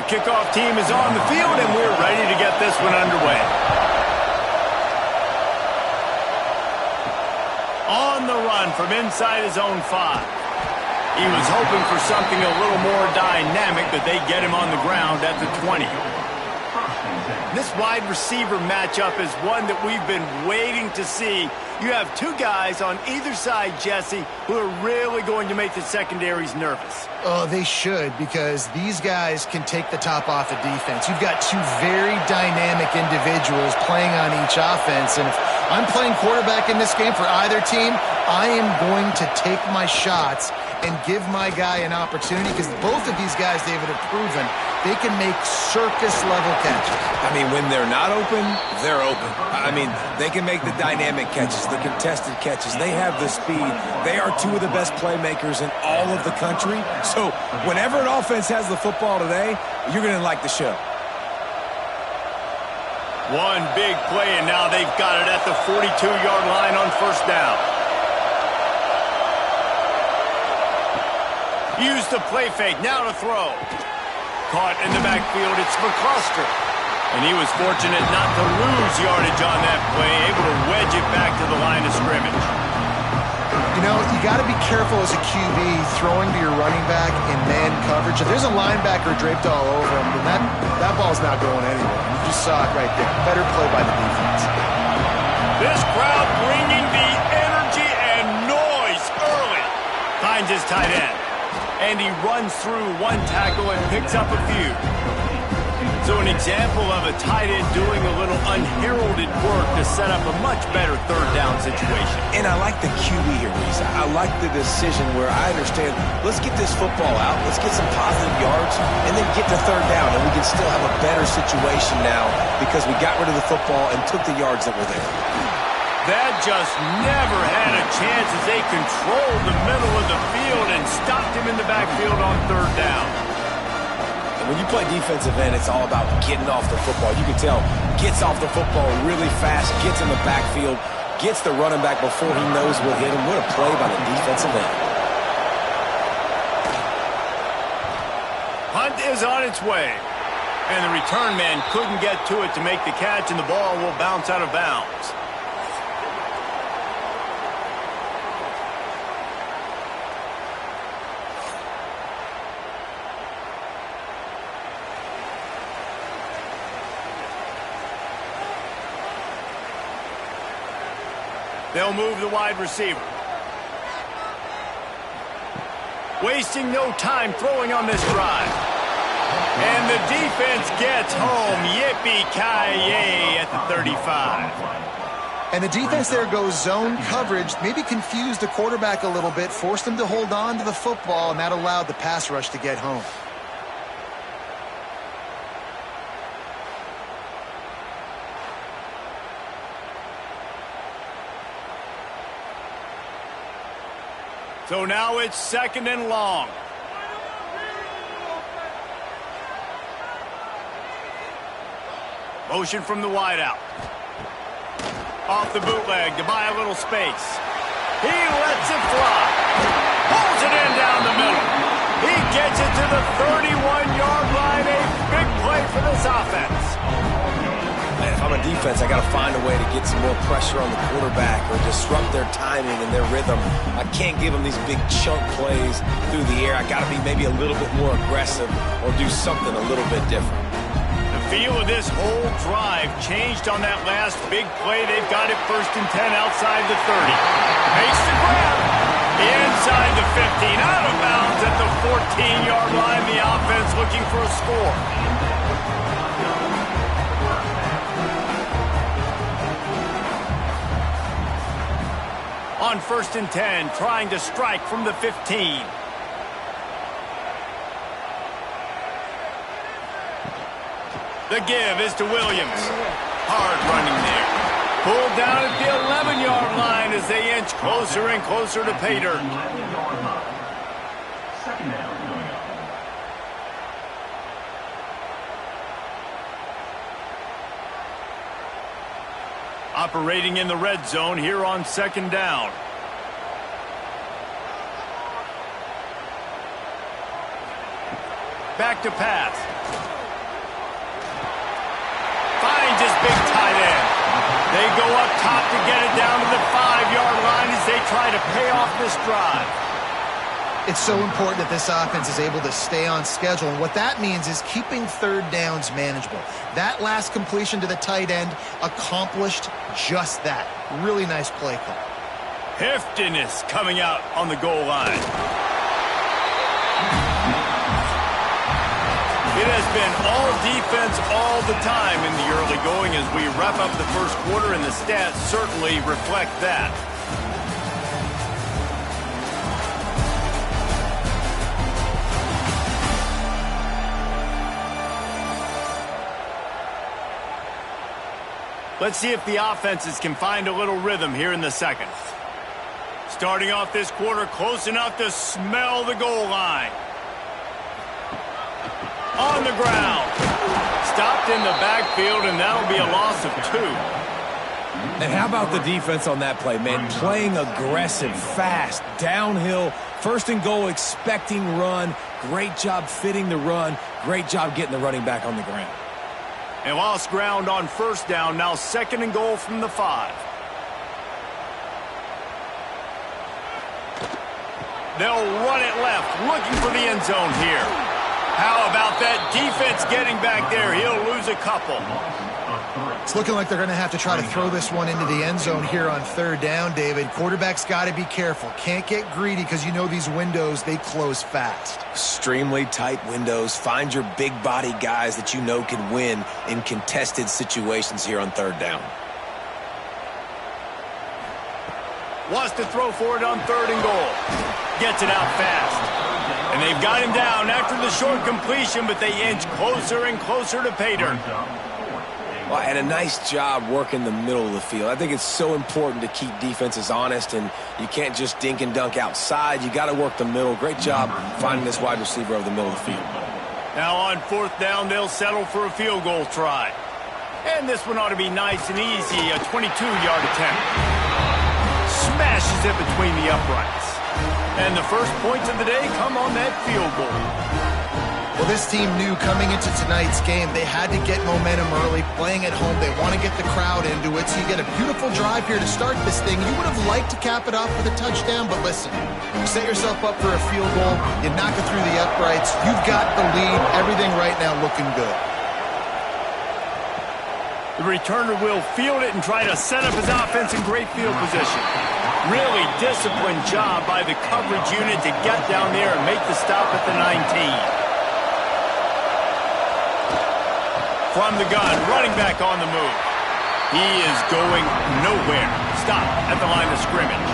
kickoff team is on the field, and we're ready to get this one underway. On the run from inside his own 5. He was hoping for something a little more dynamic, but they get him on the ground at the 20. This wide receiver matchup is one that we've been waiting to see. You have two guys on either side, Jesse, who are really going to make the secondaries nervous. Oh, they should, because these guys can take the top off the defense. You've got two very dynamic individuals playing on each offense, and if I'm playing quarterback in this game for either team, I am going to take my shots and give my guy an opportunity, because both of these guys, David, have proven they can make circus-level catches. I mean, when they're not open, they're open. I mean, they can make the dynamic catches, the contested catches. They have the speed. They are two of the best playmakers in all of the country. So whenever an offense has the football today, you're going to like the show. One big play, and now they've got it at the 42-yard line on first down. Use the play fake, now to throw. Caught in the backfield, it's McCluster. And he was fortunate not to lose yardage on that play, able to wedge it back to the line of scrimmage. You know, you got to be careful as a QB throwing to your running back in man coverage. If there's a linebacker draped all over him, then that ball's not going anywhere. You just saw it right there. Better play by the defense. This crowd bringing the energy and noise early. Finds his tight end. And he runs through one tackle and picks up a few. So an example of a tight end doing a little unheralded work to set up a much better third down situation. And I like the QB here, Reese. I like the decision where I understand, let's get this football out, let's get some positive yards, and then get to third down, and we can still have a better situation now because we got rid of the football and took the yards that were there. That just never had a chance as they controlled the middle of the field and stopped him in the backfield on third down. And when you play defensive end, it's all about getting off the football. You can tell, gets off the football really fast, gets in the backfield, gets the running back before he knows what hit him. What a play by the defensive end. Hunt is on its way. And the return man couldn't get to it to make the catch, and the ball will bounce out of bounds. They'll move the wide receiver. Wasting no time throwing on this drive. And the defense gets home. Yippee-ki-yay at the 35. And the defense there goes zone coverage, maybe confused the quarterback a little bit, forced him to hold on to the football, and that allowed the pass rush to get home. So now it's second and long. Motion from the wideout. Off the bootleg to buy a little space. He lets it fly. Pulls it in down the middle. He gets it to the 31-yard line. A big play for this offense. Man, if I'm a defense, I got to find a way to get some more pressure on the quarterback or disrupt their timing and their rhythm. I can't give them these big chunk plays through the air. I got to be maybe a little bit more aggressive or do something a little bit different. The feel of this whole drive changed on that last big play. They've got it first and 10 outside the 30. Makes the grab. Inside the 15. Out of bounds at the 14-yard line. The offense looking for a score. On first and 10, trying to strike from the 15. The give is to Williams. Hard running there. Pulled down at the 11-yard line as they inch closer and closer to pay dirt. Operating in the red zone here on second down. Back to pass. They go up top to get it down to the 5-yard line as they try to pay off this drive. It's so important that this offense is able to stay on schedule, and what that means is keeping third downs manageable. That last completion to the tight end accomplished just that. Really nice play call. Heftiness coming out on the goal line. It has been all defense all the time in the early going as we wrap up the first quarter, and the stats certainly reflect that. Let's see if the offenses can find a little rhythm here in the second. Starting off this quarter close enough to smell the goal line. On the ground. Stopped in the backfield, and that'll be a loss of 2. And how about the defense on that play, man? Playing aggressive, fast, downhill, first and goal, expecting run. Great job fitting the run. Great job getting the running back on the ground. And lost ground on first down, now second and goal from the 5. They'll run it left, looking for the end zone here. How about that defense getting back there? He'll lose a couple. It's looking like they're going to have to try to throw this one into the end zone here on third down, David. Quarterback's got to be careful. Can't get greedy because you know these windows, they close fast. Extremely tight windows. Find your big body guys that you know can win in contested situations here on third down. Wants to throw for it on third and goal. Gets it out fast. And they've got him down after the short completion, but they inch closer and closer to pay dirt. Well, and a nice job working the middle of the field. I think it's so important to keep defenses honest, and you can't just dink and dunk outside. You got to work the middle. Great job finding this wide receiver over the middle of the field. Now on fourth down, they'll settle for a field goal try. And this one ought to be nice and easy, a 22-yard attempt. Smashes it between the uprights. And the first points of the day come on that field goal. Well, this team knew coming into tonight's game they had to get momentum early, playing at home. They want to get the crowd into it, so you get a beautiful drive here to start this thing. You would have liked to cap it off with a touchdown, but listen, you set yourself up for a field goal, you knock it through the uprights, you've got the lead, everything right now looking good. The returner will field it and try to set up his offense in great field position. Really disciplined job by the coverage unit to get down there and make the stop at the 19. From the gun, running back on the move. He is going nowhere. Stop at the line of scrimmage.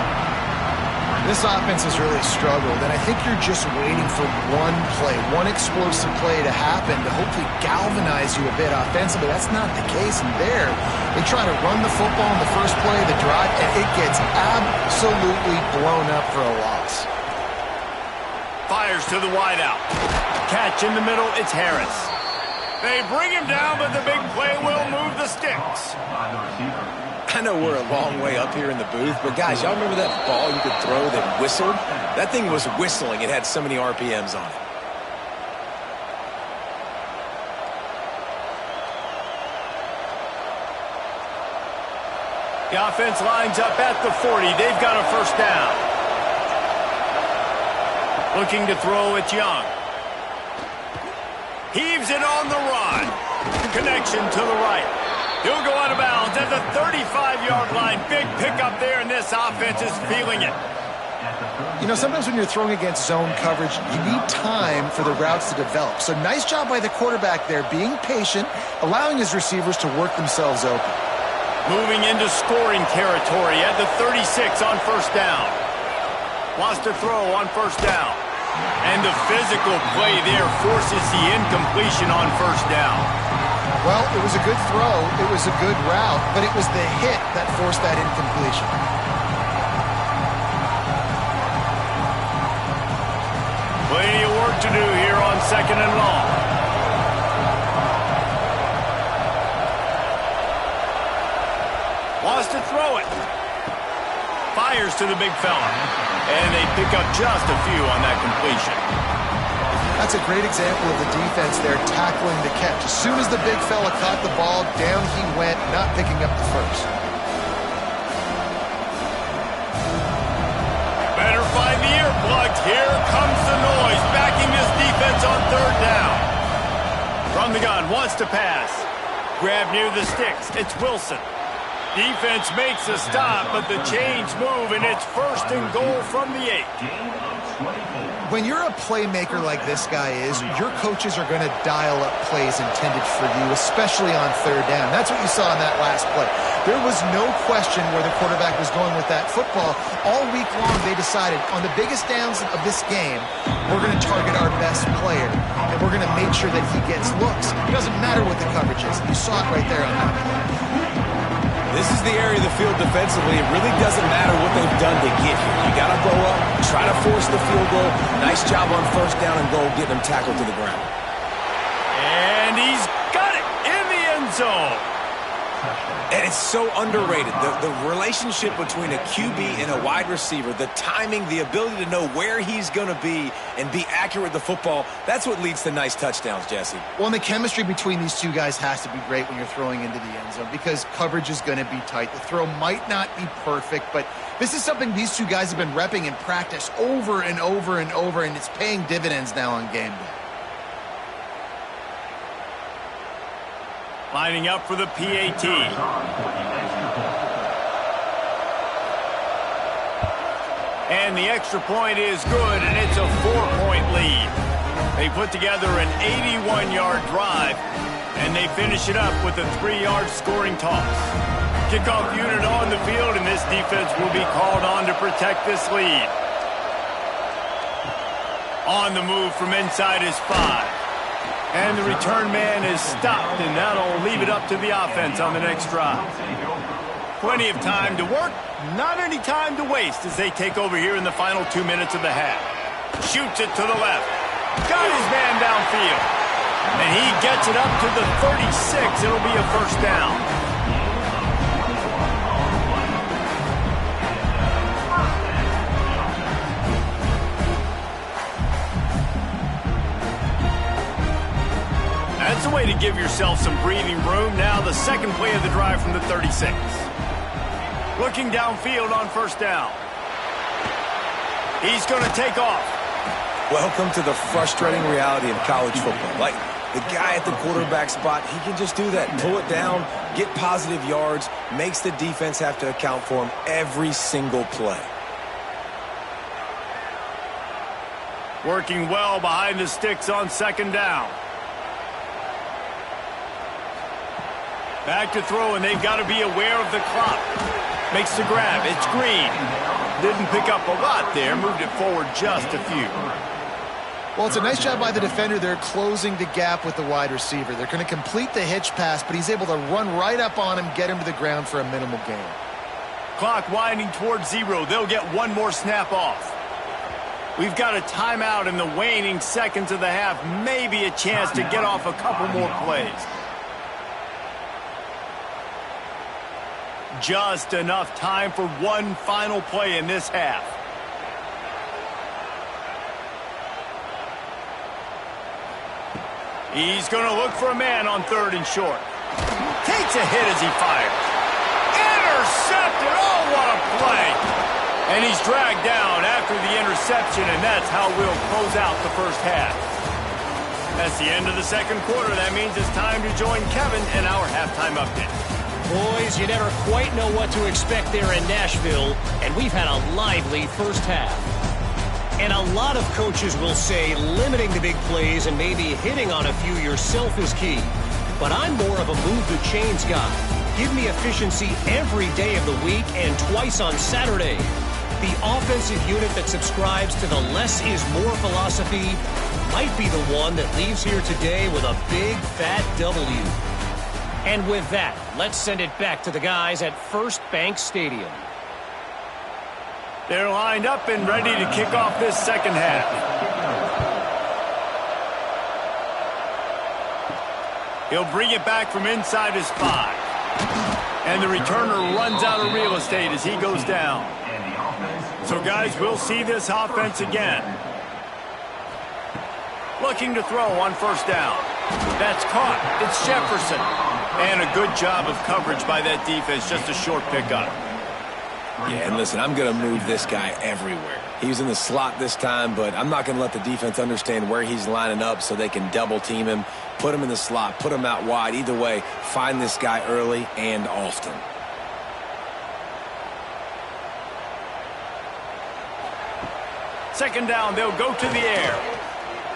This offense has really struggled, and I think you're just waiting for one play, one explosive play to happen to hopefully galvanize you a bit offensively. That's not the case, and there, they try to run the football in the first play of the drive, and it gets absolutely blown up for a loss. Fires to the wideout. Catch in the middle, it's Harris. They bring him down, but the big play will move the sticks. I know we're a long way up here in the booth, but guys, y'all remember that ball you could throw that whistled? That thing was whistling. It had so many RPMs on it. The offense lines up at the 40. They've got a first down. Looking to throw, it's Young. Heaves it on the run. Connection to the right. He'll go out of bounds at the 35-yard line. Big pickup there, and this offense is feeling it. You know, sometimes when you're throwing against zone coverage, you need time for the routes to develop. So nice job by the quarterback there, being patient, allowing his receivers to work themselves open. Moving into scoring territory at the 36 on first down. Wants to throw on first down. And the physical play there forces the incompletion on first down. Well, it was a good throw, it was a good route, but it was the hit that forced that incompletion. Plenty of work to do here on second and long. Wants to throw it. Fires to the big fella. And they pick up just a few on that completion. That's a great example of the defense there tackling the catch. As soon as the big fella caught the ball, down he went, not picking up the first. slugged. Here comes the noise, backing this defense on third down. From the gun, wants to pass. Grab near the sticks. It's Wilson. Defense makes a stop, but the chains move, and it's 1st and goal from the 8. When you're a playmaker like this guy is, your coaches are going to dial up plays intended for you, especially on third down. That's what you saw in that last play. There was no question where the quarterback was going with that football. All week long, they decided on the biggest downs of this game, we're going to target our best player, and we're going to make sure that he gets looks. It doesn't matter what the coverage is. You saw it right there on that play. This is the area of the field defensively. It really doesn't matter what they've done to get here. You got to go up, try to force the field goal. Nice job on 1st down and goal, getting them tackled to the ground. And he's got it in the end zone. And it's so underrated. The relationship between a QB and a wide receiver, the timing, the ability to know where he's going to be and be accurate with the football, that's what leads to nice touchdowns, Jesse. Well, and the chemistry between these two guys has to be great when you're throwing into the end zone because coverage is going to be tight. The throw might not be perfect, but this is something these two guys have been repping in practice over and over and over, and it's paying dividends now on game day. Lining up for the PAT. And the extra point is good, and it's a 4-point lead. They put together an 81-yard drive, and they finish it up with a 3-yard scoring toss. Kickoff unit on the field, and this defense will be called on to protect this lead. On the move from inside his 5. And the return man is stopped, and that'll leave it up to the offense on the next drive. Plenty of time to work, not any time to waste as they take over here in the final 2 minutes of the half. Shoots it to the left. Got his man downfield. And he gets it up to the 36. It'll be a 1st down. That's a way to give yourself some breathing room. Now the second play of the drive from the 36. Looking downfield on 1st down. He's going to take off. Welcome to the frustrating reality of college football. Like, the guy at the quarterback spot, he can just do that. Pull it down, get positive yards, makes the defense have to account for him every single play. Working well behind the sticks on 2nd down. Back to throw, and they've got to be aware of the clock. Makes the grab. It's Green. Didn't pick up a lot there. Moved it forward just a few. Well, it's a nice job by the defender. They're closing the gap with the wide receiver. They're going to complete the hitch pass, but he's able to run right up on him, get him to the ground for a minimal gain. Clock winding towards 0. They'll get one more snap off. We've got a timeout in the waning seconds of the half. Maybe a chance to get off a couple more plays. Just enough time for one final play in this half. He's going to look for a man on 3rd and short. Takes a hit as he fires. Intercepted! Oh, what a play! And he's dragged down after the interception, and that's how we'll close out the 1st half. That's the end of the 2nd quarter. That means it's time to join Kevin in our halftime update. Boys, you never quite know what to expect there in Nashville, and we've had a lively 1st half. And a lot of coaches will say limiting the big plays and maybe hitting on a few yourself is key. But I'm more of a move the chains guy. Give me efficiency every day of the week and twice on Saturday. The offensive unit that subscribes to the less is more philosophy might be the one that leaves here today with a big fat W. And with that, let's send it back to the guys at First Bank Stadium. They're lined up and ready to kick off this 2nd half. He'll bring it back from inside his 5. And the returner runs out of real estate as he goes down. So, guys, we'll see this offense again. Looking to throw on 1st down. That's caught. It's Jefferson. And a good job of coverage by that defense. Just a short pickup. Yeah, and listen, I'm going to move this guy everywhere. He was in the slot this time, but I'm not going to let the defense understand where he's lining up so they can double team him, put him in the slot, put him out wide. Either way, find this guy early and often. Second down, they'll go to the air.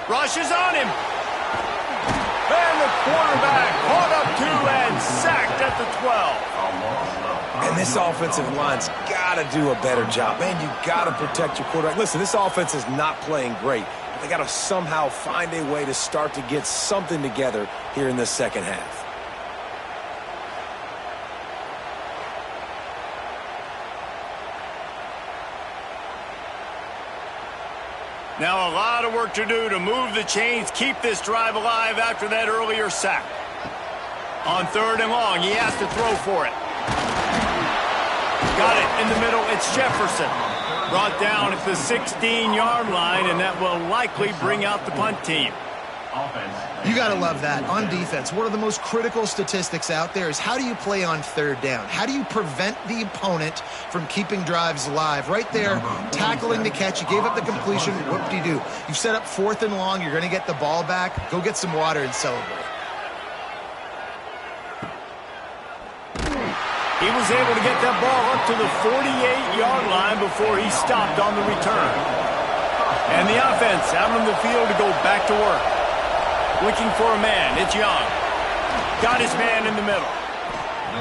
Rush is on him. And the quarterback caught up to and sacked at the 12. And this offensive line's got to do a better job. Man, you got to protect your quarterback. Listen, this offense is not playing great. They got to somehow find a way to start to get something together here in the second half. Now a lot of work to do to move the chains, keep this drive alive after that earlier sack. On third and long, he has to throw for it. Got it in the middle. It's Jefferson. Brought down at the 16-yard line, and that will likely bring out the punt team. You got to love that. On defense, one of the most critical statistics out there is how do you play on third down? How do you prevent the opponent from keeping drives alive? Right there, tackling the catch. You gave up the completion. Whoop-de-doo. You've set up fourth and long. You're going to get the ball back. Go get some water and celebrate. He was able to get that ball up to the 48-yard line before he stopped on the return. And the offense out on the field to go back to work. Looking for a man. It's Young. Got his man in the middle.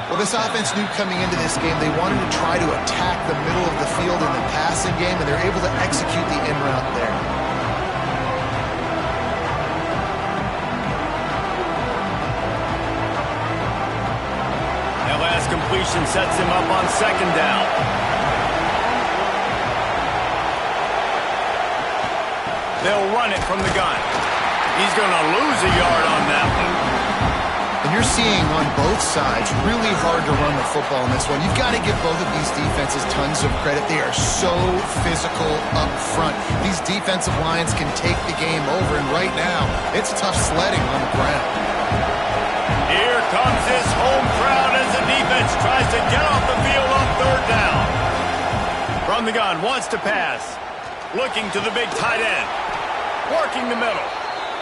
Well, this offense knew coming into this game they wanted to try to attack the middle of the field in the passing game, and they're able to execute the in route there. That last completion sets him up on second down. They'll run it from the gun. He's going to lose a yard on that one. And you're seeing on both sides really hard to run the football in this one. You've got to give both of these defenses tons of credit. They are so physical up front. These defensive lines can take the game over, and right now, it's tough sledding on the ground. Here comes this home crowd as the defense tries to get off the field on third down. From the gun, wants to pass. Looking to the big tight end. Working the middle.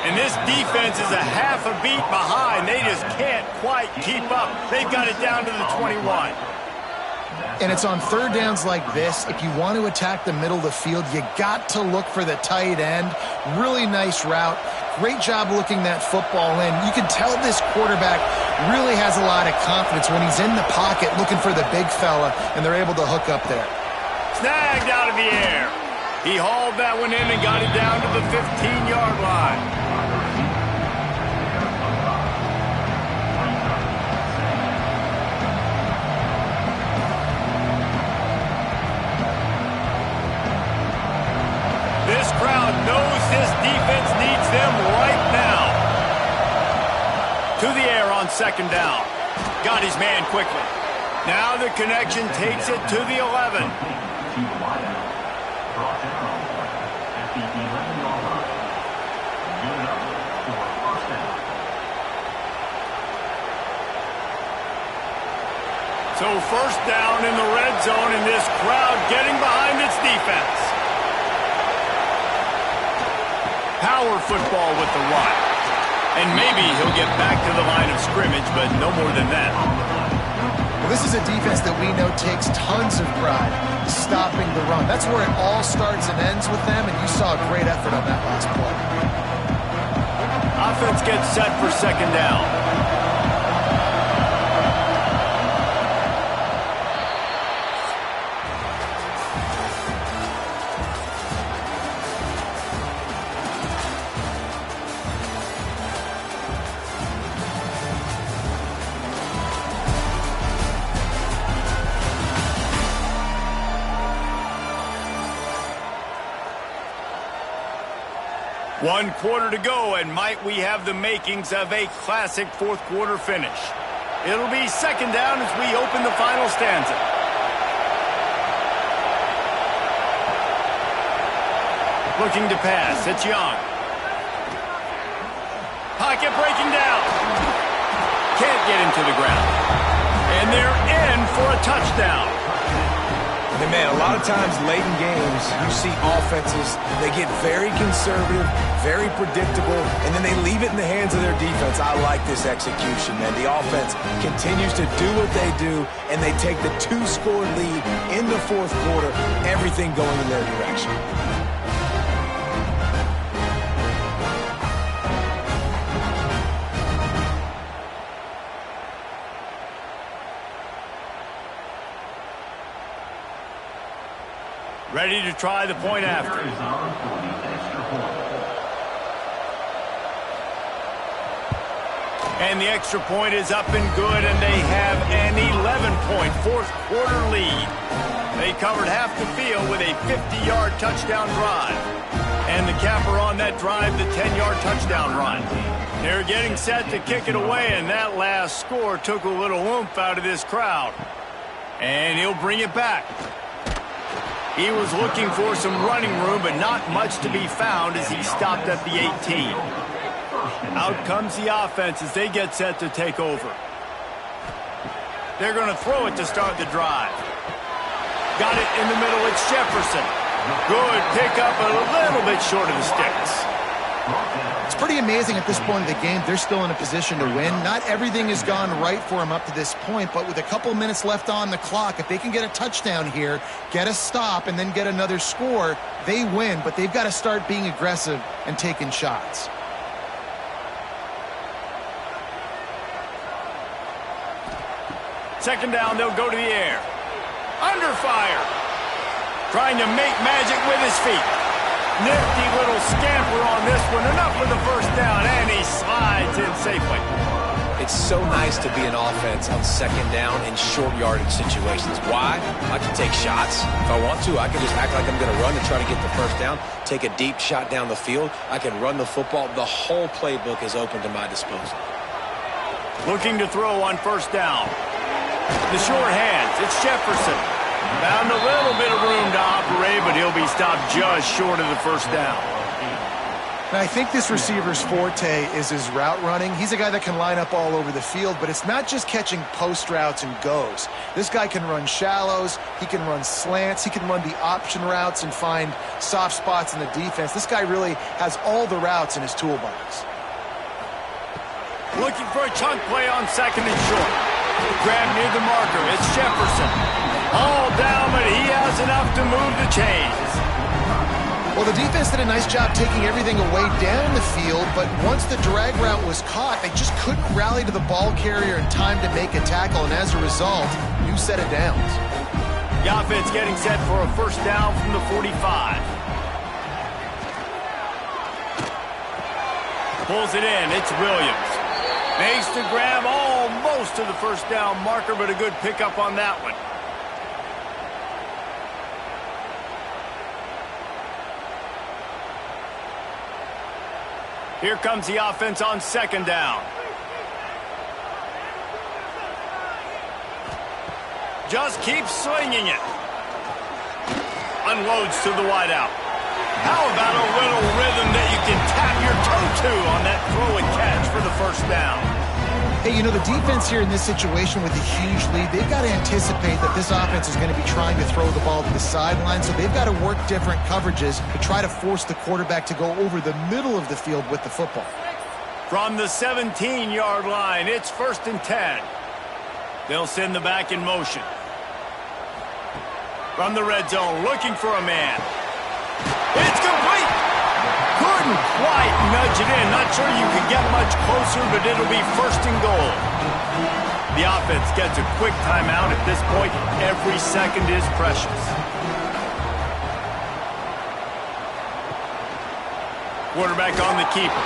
And this defense is a half a beat behind. They just can't quite keep up. They've got it down to the 21. And it's on third downs like this. If you want to attack the middle of the field, you got to look for the tight end. Really nice route. Great job looking that football in. You can tell this quarterback really has a lot of confidence when he's in the pocket looking for the big fella, and they're able to hook up there. Snagged out of the air. He hauled that one in and got it down to the 15-yard line. This crowd knows this defense needs them right now. To the air on second down. Got his man quickly. Now the connection takes it to the 11. So first down in the red zone, and this crowd getting behind its defense. Power football with the Watt. And maybe he'll get back to the line of scrimmage, but no more than that. Well, this is a defense that we know takes tons of pride stopping the run. That's where it all starts and ends with them, and you saw a great effort on that last play. Offense gets set for second down. One quarter to go, and might we have the makings of a classic fourth quarter finish. It'll be second down as we open the final stanza. Looking to pass, it's Young. Pocket breaking down. Can't get him to the ground. And they're in for a touchdown. And man, a lot of times late in games, you see offenses, they get very conservative, very predictable, and then they leave it in the hands of their defense. I like this execution, man. The offense continues to do what they do, and they take the 2-score lead in the fourth quarter, everything going in their direction. Ready to try the point after. And the extra point is up and good, and they have an 11-point fourth quarter lead. They covered half the field with a 50-yard touchdown drive. And the capper on that drive, the 10-yard touchdown run. They're getting set to kick it away, and that last score took a little oomph out of this crowd. And he'll bring it back. He was looking for some running room, but not much to be found as he stopped at the 18. Out comes the offense as they get set to take over. They're going to throw it to start the drive. Got it in the middle. It's Jefferson. Good pickup, a little bit short of the sticks. It's pretty amazing at this point of the game. They're still in a position to win. Not everything has gone right for them up to this point, but with a couple minutes left on the clock, if they can get a touchdown here, get a stop, and then get another score, they win. But they've got to start being aggressive and taking shots. Second down, they'll go to the air. Under fire. Trying to make magic with his feet. Nifty little scamper on this one. Enough for the first down, and he slides in safely. It's so nice to be an offense on second down in short yardage situations. Why? I can take shots. If I want to, I can just act like I'm going to run and try to get the first down, take a deep shot down the field. I can run the football. The whole playbook is open to my disposal. Looking to throw on first down. The short hands, it's Jefferson. Found a little bit of room to operate, but he'll be stopped just short of the first down. And I think this receiver's forte is his route running. He's a guy that can line up all over the field, but it's not just catching post routes and goes. This guy can run shallows, he can run slants, he can run the option routes and find soft spots in the defense. This guy really has all the routes in his toolbox. Looking for a chunk play on second and short. Grab near the marker. It's Jefferson. All down, but he has enough to move the chains. Well, the defense did a nice job taking everything away down the field, but once the drag route was caught, they just couldn't rally to the ball carrier in time to make a tackle, and as a result, new set of downs. The offense getting set for a first down from the 45. Pulls it in. It's Williams. Makes the grab almost to the first down marker, but a good pickup on that one. Here comes the offense on second down. Just keeps swinging it. Unloads to the wideout. How about a little rhythm that you can tap your toe to on that throw and catch for the first down? Hey, you know, the defense here in this situation with a huge lead, they've got to anticipate that this offense is going to be trying to throw the ball to the sideline, so they've got to work different coverages to try to force the quarterback to go over the middle of the field with the football. From the 17-yard line, it's 1st and 10. They'll send the back in motion. From the red zone, looking for a man. It's complete. Couldn't quite nudge it in. Not sure you could get much closer, but it'll be 1st and goal. The offense gets a quick timeout at this point. Every second is precious. Quarterback on the keeper.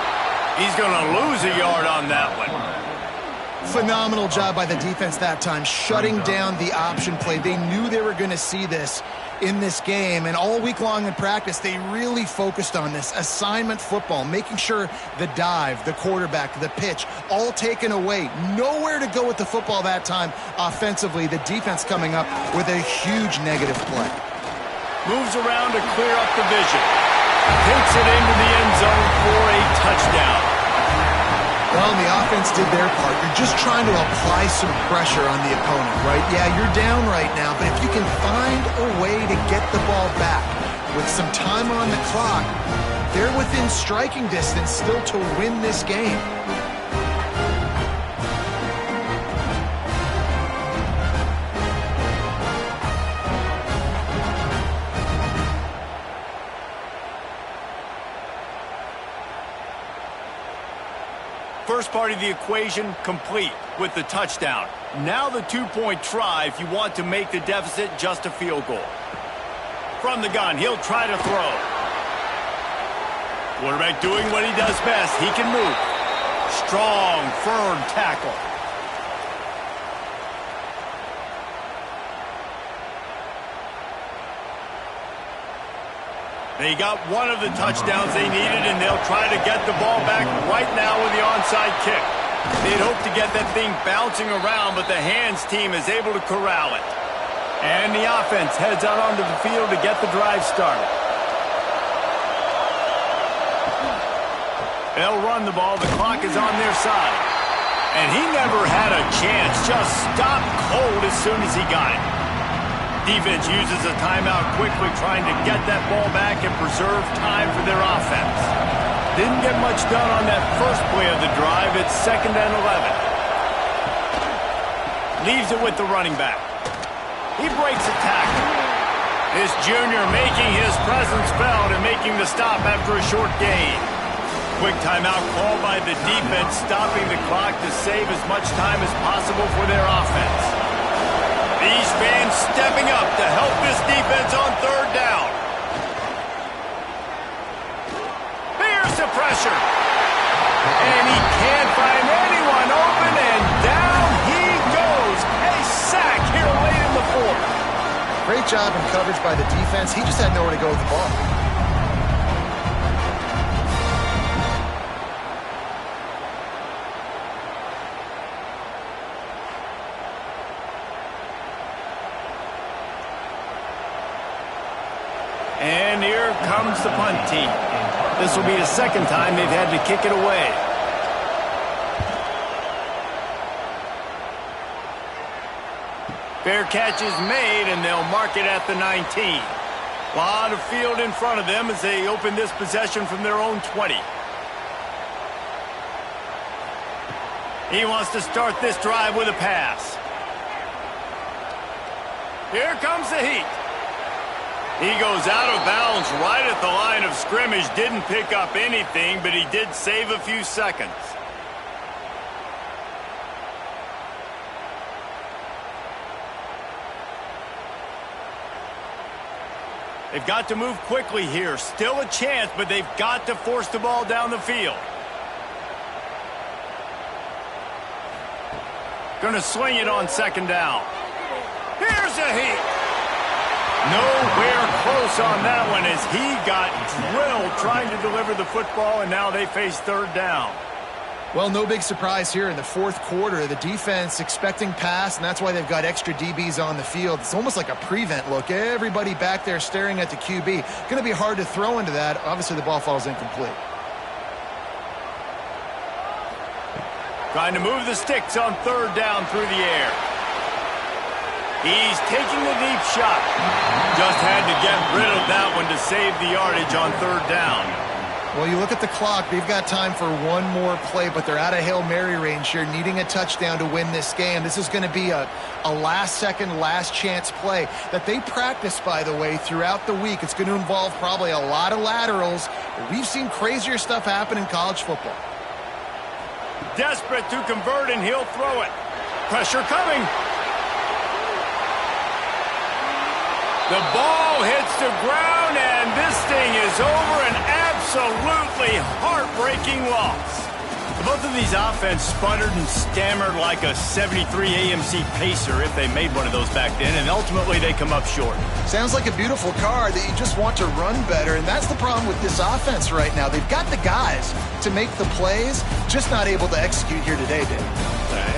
He's going to lose a yard on that one. Phenomenal job by the defense that time, shutting down the option play. They knew they were going to see this in this game, and all week long in practice, they really focused on this assignment football, making sure the dive, the quarterback, the pitch, all taken away. Nowhere to go with the football that time offensively. The defense coming up with a huge negative play. Moves around to clear up the vision. Takes it into the end zone for a touchdown. Well, the offense did their part. You're just trying to apply some pressure on the opponent, right? Yeah, you're down right now, but if you can find a way to get the ball back with some time on the clock, they're within striking distance still to win this game. First part of the equation complete with the touchdown. Now the two-point try if you want to make the deficit just a field goal. From the gun, he'll try to throw. Quarterback doing what he does best. He can move. Strong, firm tackle. They got one of the touchdowns they needed, and they'll try to get the ball back right now with the onside kick. They'd hope to get that thing bouncing around, but the hands team is able to corral it. And the offense heads out onto the field to get the drive started. They'll run the ball. The clock is on their side. And he never had a chance. Just stopped cold as soon as he got it. Defense uses a timeout quickly, trying to get that ball back and preserve time for their offense. Didn't get much done on that first play of the drive. It's 2nd and 11. Leaves it with the running back. He breaks a tackle. This junior making his presence felt and making the stop after a short gain. Quick timeout called by the defense, stopping the clock to save as much time as possible for their offense. These fans stepping up to help this defense on 3rd down. There's the pressure. And he can't find anyone open, and down he goes. A sack here late in the 4th. Great job in coverage by the defense. He just had nowhere to go with the ball. And here comes the punt team. This will be the 2nd time they've had to kick it away. Fair catch is made, and they'll mark it at the 19. A lot of field in front of them as they open this possession from their own 20. He wants to start this drive with a pass. Here comes the heat. He goes out of bounds right at the line of scrimmage. Didn't pick up anything, but he did save a few seconds. They've got to move quickly here. Still a chance, but they've got to force the ball down the field. Going to swing it on 2nd down. Here's a heat. Nowhere close on that one as he got drilled trying to deliver the football, and now they face 3rd down. Well, no big surprise here in the 4th quarter. The defense expecting pass, and that's why they've got extra DBs on the field. It's almost like a prevent look. Everybody back there staring at the QB. Going to be hard to throw into that. Obviously, the ball falls incomplete. Trying to move the sticks on 3rd down through the air. He's taking the deep shot. Just had to get rid of that one to save the yardage on 3rd down. Well, you look at the clock. They've got time for one more play, but they're out of Hail Mary range here, needing a touchdown to win this game. This is going to be a last-second, last-chance play that they practice, by the way, throughout the week. It's going to involve probably a lot of laterals. We've seen crazier stuff happen in college football. Desperate to convert, and he'll throw it. Pressure coming. The ball hits the ground, and this thing is over. An absolutely heartbreaking loss. Both of these offense sputtered and stammered like a 73 AMC Pacer if they made one of those back then, and ultimately they come up short. Sounds like a beautiful car that you just want to run better, and that's the problem with this offense right now. They've got the guys to make the plays, just not able to execute here today, Dave.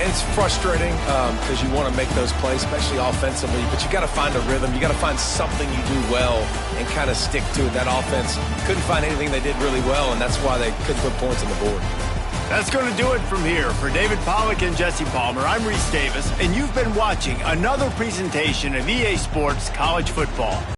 It's frustrating because you want to make those plays, especially offensively, but you got to find a rhythm. You got to find something you do well and kind of stick to it. That offense couldn't find anything they did really well, and that's why they couldn't put points on the board. That's going to do it from here. For David Pollack and Jesse Palmer, I'm Reese Davis, and you've been watching another presentation of EA Sports College Football.